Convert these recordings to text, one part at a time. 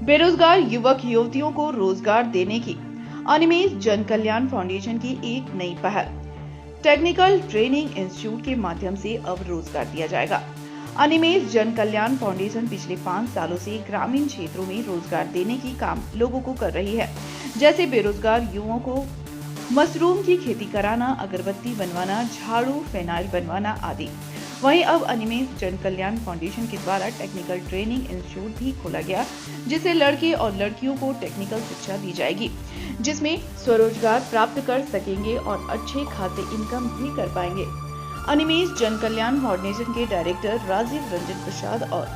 बेरोजगार युवक युवतियों को रोजगार देने की अनिमेष जन कल्याण फाउंडेशन की एक नई पहल। टेक्निकल ट्रेनिंग इंस्टीट्यूट के माध्यम से अब रोजगार दिया जाएगा। अनिमेष जन कल्याण फाउंडेशन पिछले 5 सालों से ग्रामीण क्षेत्रों में रोजगार देने की काम लोगों को कर रही है, जैसे बेरोजगार युवाओं को मशरूम की खेती कराना, अगरबत्ती बनवाना, झाड़ू, फिनाइल बनवाना आदि। वहीं अब अनिमेष जन कल्याण फाउंडेशन के द्वारा टेक्निकल ट्रेनिंग इंस्टीट्यूट भी खोला गया, जिससे लड़के और लड़कियों को टेक्निकल शिक्षा दी जाएगी, जिसमें स्वरोजगार प्राप्त कर सकेंगे और अच्छे खासे इनकम भी कर पाएंगे। अनिमेष जन कल्याण फाउंडेशन के डायरेक्टर राजीव रंजन प्रसाद और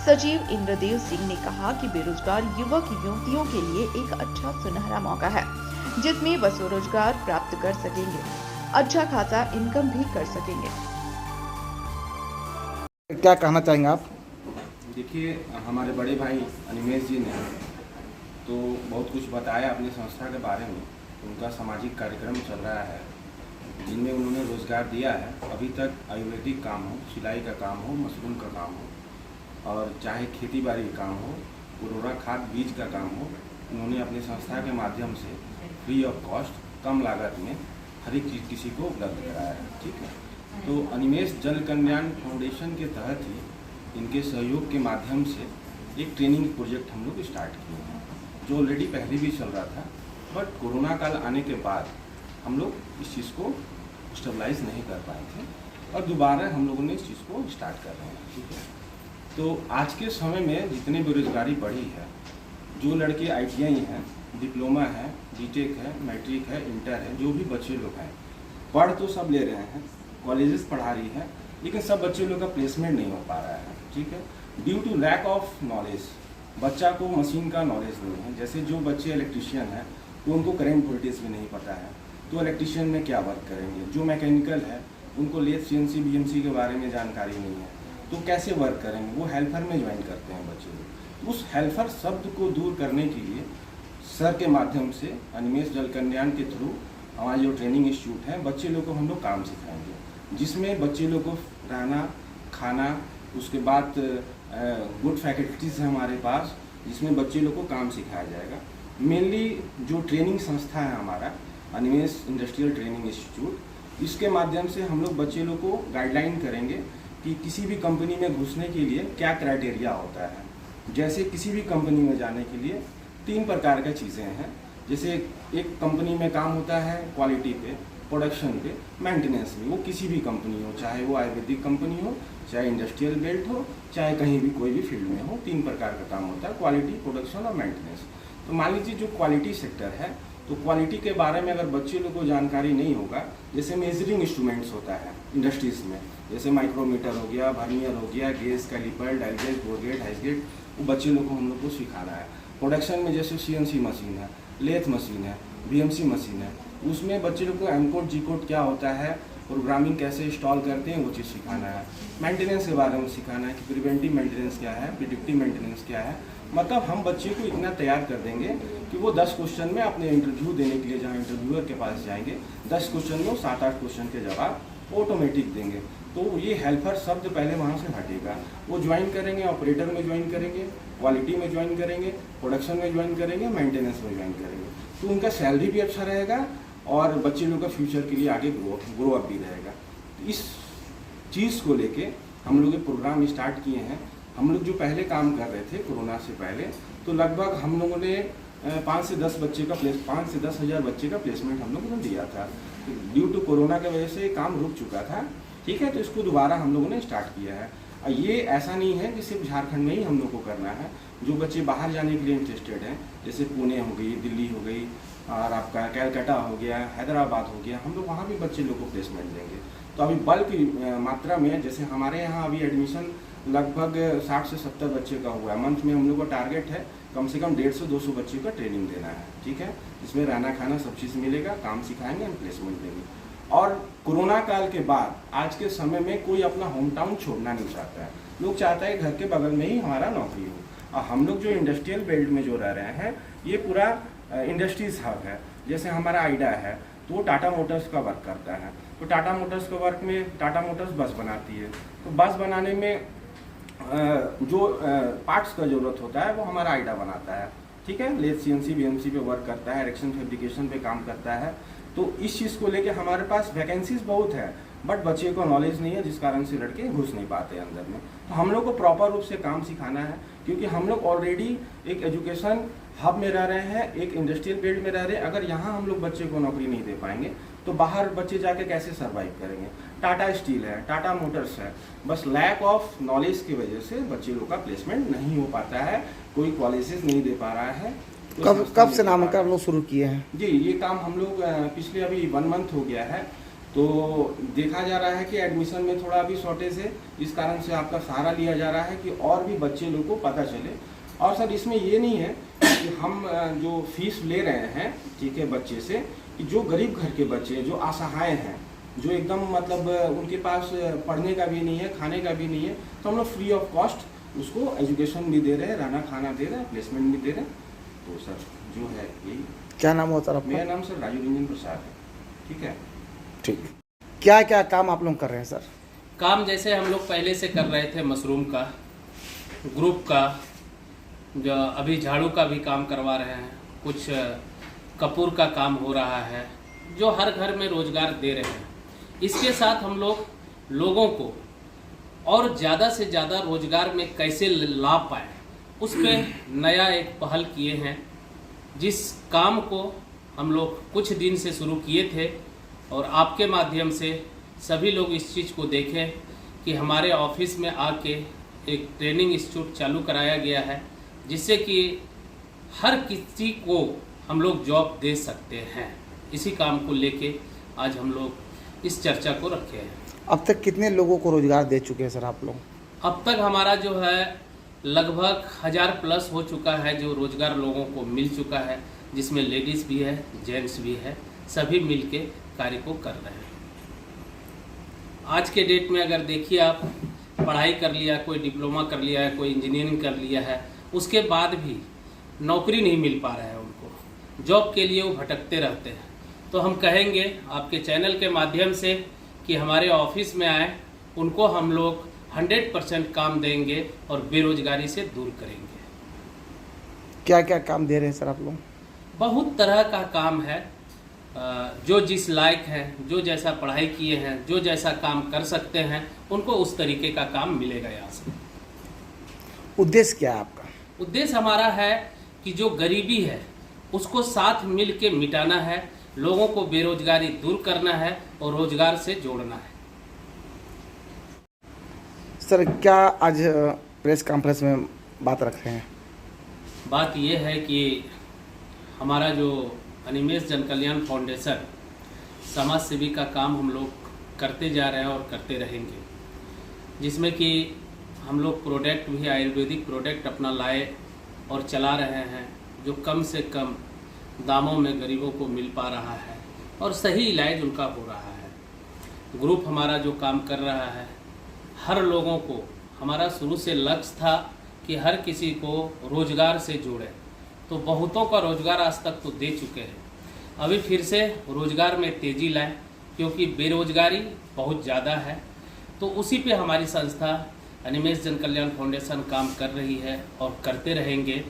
सचिव इंद्रदेव सिंह ने कहा कि बेरोजगार युवक युवतियों के लिए एक अच्छा सुनहरा मौका है, जिसमें वह स्वरोजगार प्राप्त कर सकेंगे, अच्छा खासा इनकम भी कर सकेंगे। क्या कहना चाहेंगे आप? देखिए, हमारे बड़े भाई अनिमेष जी ने तो बहुत कुछ बताया अपनी संस्था के बारे में। उनका सामाजिक कार्यक्रम चल रहा है जिनमें उन्होंने रोज़गार दिया है। अभी तक आयुर्वेदिक काम हो, सिलाई का काम हो, मशरूम का काम हो और चाहे खेती बाड़ी का काम हो, उर्वरक खाद बीज का काम हो, उन्होंने अपनी संस्था के माध्यम से फ्री ऑफ कॉस्ट, कम लागत में हर एक चीज़ किसी को उपलब्ध कराया है। ठीक है, तो अनिमेष जन कल्याण फाउंडेशन के तहत ही इनके सहयोग के माध्यम से एक ट्रेनिंग प्रोजेक्ट हम लोग स्टार्ट किए हैं, जो ऑलरेडी पहले भी चल रहा था, बट कोरोना काल आने के बाद हम लोग इस चीज़ को स्टेबलाइज नहीं कर पाए थे और दोबारा हम लोगों ने इस चीज़ को स्टार्ट कर रहे हैं। ठीक है, तो आज के समय में जितनी बेरोजगारी बढ़ी है, जो लड़के ITI हैं, डिप्लोमा है, BTech है, मैट्रिक है, इंटर है, जो भी बच्चे लोग हैं, पढ़ तो सब ले रहे हैं, कॉलेजेस पढ़ा रही है, लेकिन सब बच्चे लोग का प्लेसमेंट नहीं हो पा रहा है। ठीक है, due to lack of knowledge, बच्चा को मशीन का नॉलेज नहीं है। जैसे जो बच्चे इलेक्ट्रिशियन हैं तो उनको करंट वोल्टेज भी नहीं पता है, तो इलेक्ट्रिशियन में क्या वर्क करेंगे। जो मैकेनिकल है उनको लेथ, CNC, BMC के बारे में जानकारी नहीं है, तो कैसे वर्क करेंगे। वो हेल्पर में ज्वाइन करते हैं बच्चे लोग। उस हेल्पर शब्द को दूर करने के लिए सर के माध्यम से अनिमेष जन कल्याण के थ्रू हमारा जो ट्रेनिंग इंस्टीट्यूट है, बच्चे लोग को हम लोग काम सिखाएंगे, जिसमें बच्चे लोग को रहना, खाना, उसके बाद गुड फैकल्टीज़ है हमारे पास, जिसमें बच्चे लोग को काम सिखाया जाएगा। मेनली जो ट्रेनिंग संस्था है हमारा अनिमेष इंडस्ट्रियल ट्रेनिंग इंस्टीट्यूट, इसके माध्यम से हम लोग बच्चे लोग को गाइडलाइन करेंगे कि किसी भी कंपनी में घुसने के लिए क्या क्राइटेरिया होता है। जैसे किसी भी कंपनी में जाने के लिए 3 प्रकार की चीज़ें हैं। जैसे एक कंपनी में काम होता है क्वालिटी पे, प्रोडक्शन पे, मेंटेनेंस में। वो किसी भी कंपनी हो, चाहे वो आयुर्वेदिक कंपनी हो, चाहे इंडस्ट्रियल बेल्ट हो, चाहे कहीं भी कोई भी फील्ड में हो, 3 प्रकार का काम होता है, क्वालिटी, प्रोडक्शन और मेंटेनेंस। तो मान लीजिए जो क्वालिटी सेक्टर है, तो क्वालिटी के बारे में अगर बच्चे लोग को जानकारी नहीं होगा, जैसे मेजरिंग इंस्ट्रूमेंट्स होता है इंडस्ट्रीज में, जैसे माइक्रोमीटर हो गया, वर्नियर हो गया, gauge, caliper, dial gauge, bore gauge, height gauge, वो बच्चे लोग को हम लोग को सिखाना है। प्रोडक्शन में जैसे CNC मशीन है, लेथ मशीन है, BMC मशीन है, उसमें बच्चे लोग को M कोड, G कोड क्या होता है, प्रोग्रामिंग कैसे इंस्टॉल करते हैं, वो चीज़ सिखाना है। मेंटेनेंस के बारे में सिखाना है कि प्रिवेंटिव मेंटेनेंस क्या है, प्रिडिक्टिव मेंटेनेंस क्या है। मतलब हम बच्चे को इतना तैयार कर देंगे कि वो 10 क्वेश्चन में अपने इंटरव्यू देने के लिए जहाँ इंटरव्यूअर के पास जाएंगे, 10 क्वेश्चन में वो 7-8 क्वेश्चन के जवाब ऑटोमेटिक देंगे। तो ये हेल्पर शब्द पहले वहाँ से हटेगा। वो ज्वाइन करेंगे, ऑपरेटर में ज्वाइन करेंगे, क्वालिटी में ज्वाइन करेंगे, प्रोडक्शन में ज्वाइन करेंगे, मेंटेनेंस में ज्वाइन करेंगे। तो उनका सैलरी भी अच्छा रहेगा और बच्चे लोग का फ्यूचर के लिए आगे ग्रो अप भी रहेगा। इस चीज़ को लेके हम लोग ये प्रोग्राम स्टार्ट किए हैं। हम लोग जो पहले काम कर रहे थे कोरोना से पहले, तो लगभग हम लोगों ने 5 से 10 हज़ार बच्चे का प्लेसमेंट हम लोगों ने दिया था। ड्यू टू कोरोना की वजह से काम रुक चुका था। ठीक है, तो इसको दोबारा हम लोगों ने स्टार्ट किया है। ये ऐसा नहीं है कि सिर्फ झारखंड में ही हम लोग को करना है। जो बच्चे बाहर जाने के लिए इंटरेस्टेड हैं, जैसे पुणे हो गई, दिल्ली हो गई और आपका कैलकाटा हो गया, हैदराबाद हो गया, हम लोग वहाँ भी बच्चे लोग को प्लेसमेंट देंगे। तो अभी बल्क मात्रा में, जैसे हमारे यहाँ अभी एडमिशन लगभग 60 से 70 बच्चे का हुआ है। मंथ में हम लोग का टारगेट है कम से कम 150 से 200 बच्चे का ट्रेनिंग देना है। ठीक है, इसमें रहना खाना सब चीज़ मिलेगा, काम सिखाएंगे, हम प्लेसमेंट देंगे। और कोरोना काल के बाद आज के समय में कोई अपना होम टाउन छोड़ना नहीं चाहता है। लोग चाहता है घर के बगल में ही हमारा नौकरी हो। और हम लोग जो इंडस्ट्रियल बेल्ट में जो रह रहे हैं, ये पूरा इंडस्ट्रीज हब है। जैसे हमारा आइडा है, तो वो टाटा मोटर्स का वर्क करता है। तो टाटा मोटर्स के वर्क में टाटा मोटर्स बस बनाती है, तो बस बनाने में जो पार्ट्स का ज़रूरत होता है वो हमारा आइडा बनाता है, ठीक है। लेथ CNC BMC पे वर्क करता है, इरेक्शन फैब्रिकेशन पे काम करता है। तो इस चीज़ को लेके हमारे पास वैकेंसीज बहुत है, बट बच्चे को नॉलेज नहीं है, जिस कारण से लड़के घुस नहीं पाते अंदर में। तो हम लोग को प्रॉपर रूप से काम सिखाना है, क्योंकि हम लोग ऑलरेडी एक एजुकेशन हब में रह रहे हैं, एक इंडस्ट्रियल फील्ड में रह रहे हैं। अगर यहाँ हम लोग बच्चे को नौकरी नहीं दे पाएंगे तो बाहर बच्चे जाके कैसे सर्वाइव करेंगे। टाटा स्टील है, टाटा मोटर्स है, बस लैक ऑफ नॉलेज की वजह से बच्चे लोग का प्लेसमेंट नहीं हो पाता है, कोई कॉलेजेस नहीं दे पा रहा है। कब से नामांकन हम लोग शुरू किए हैं? जी, ये काम हम लोग पिछले अभी 1 मंथ हो गया है। तो देखा जा रहा है कि एडमिशन में थोड़ा अभी शॉर्टेज है, इस कारण से आपका सहारा लिया जा रहा है कि और भी बच्चे लोग को पता चले। और सर इसमें ये नहीं है कि हम जो फीस ले रहे हैं, ठीक है, बच्चे से, कि जो गरीब घर के बच्चे हैं, जो असहाय हैं, जो एकदम मतलब उनके पास पढ़ने का भी नहीं है, खाने का भी नहीं है, तो हम लोग फ्री ऑफ कॉस्ट उसको एजुकेशन भी दे रहे हैं, रहना खाना दे रहे हैं, प्लेसमेंट भी दे रहे हैं। तो सर जो है यही। क्या नाम होता है? मेरा नाम सर राजू रंजन प्रसाद है, ठीक है। ठीक। क्या क्या काम आप लोग कर रहे हैं सर? काम जैसे हम लोग पहले से कर रहे थे, मशरूम का, ग्रुप का, जो अभी झाड़ू का भी काम करवा रहे हैं, कुछ कपूर का काम हो रहा है, जो हर घर में रोजगार दे रहे हैं। इसके साथ हम लोग लोगों को और ज़्यादा से ज़्यादा रोजगार में कैसे ला पाए, उस पर नया एक पहल किए हैं, जिस काम को हम लोग कुछ दिन से शुरू किए थे और आपके माध्यम से सभी लोग इस चीज़ को देखें कि हमारे ऑफिस में आके एक ट्रेनिंग इंस्टीट्यूट चालू कराया गया है, जिससे कि हर किसी को हम लोग जॉब दे सकते हैं। इसी काम को लेके आज हम लोग इस चर्चा को रखे हैं। अब तक कितने लोगों को रोजगार दे चुके हैं सर आप लोग? अब तक हमारा जो है लगभग 1000 प्लस हो चुका है, जो रोजगार लोगों को मिल चुका है, जिसमें लेडीज़ भी है, जेंट्स भी है, सभी मिलके कार्य को कर रहे हैं। आज के डेट में अगर देखिए आप, पढ़ाई कर लिया, कोई डिप्लोमा कर लिया है, कोई इंजीनियरिंग कर लिया है, उसके बाद भी नौकरी नहीं मिल पा रहा है उनको, जॉब के लिए वो भटकते रहते हैं। तो हम कहेंगे आपके चैनल के माध्यम से कि हमारे ऑफिस में आए, उनको हम लोग 100% काम देंगे और बेरोजगारी से दूर करेंगे। क्या क्या काम दे रहे हैं सर आप लोग? बहुत तरह का काम है, जो जिस लायक है, जो जैसा पढ़ाई किए हैं, जो जैसा काम कर सकते हैं, उनको उस तरीके का काम मिलेगा यहाँ से। उद्देश्य क्या है आपका? उद्देश्य हमारा है कि जो गरीबी है उसको साथ मिल के मिटाना है, लोगों को बेरोजगारी दूर करना है और रोजगार से जोड़ना है। सर क्या आज प्रेस कॉन्फ्रेंस में बात रख रहे हैं? बात यह है कि हमारा जो अनिमेष जन कल्याण फाउंडेशन समाज सेवी का काम हम लोग करते जा रहे हैं और करते रहेंगे, जिसमें कि हम लोग प्रोडक्ट भी, आयुर्वेदिक प्रोडक्ट अपना लाए और चला रहे हैं, जो कम से कम दामों में गरीबों को मिल पा रहा है और सही इलाज उनका हो रहा है। ग्रुप हमारा जो काम कर रहा है, हर लोगों को, हमारा शुरू से लक्ष्य था कि हर किसी को रोजगार से जोड़े, तो बहुतों का रोजगार आज तक तो दे चुके हैं। अभी फिर से रोजगार में तेज़ी लाएं, क्योंकि बेरोजगारी बहुत ज़्यादा है। तो उसी पे हमारी संस्था अनिमेष जन कल्याण फाउंडेशन काम कर रही है और करते रहेंगे।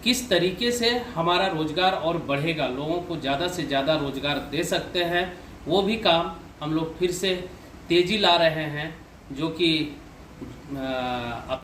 किस तरीके से हमारा रोजगार और बढ़ेगा, लोगों को ज़्यादा से ज़्यादा रोजगार दे सकते हैं, वो भी काम हम लोग फिर से तेज़ी ला रहे हैं, जो कि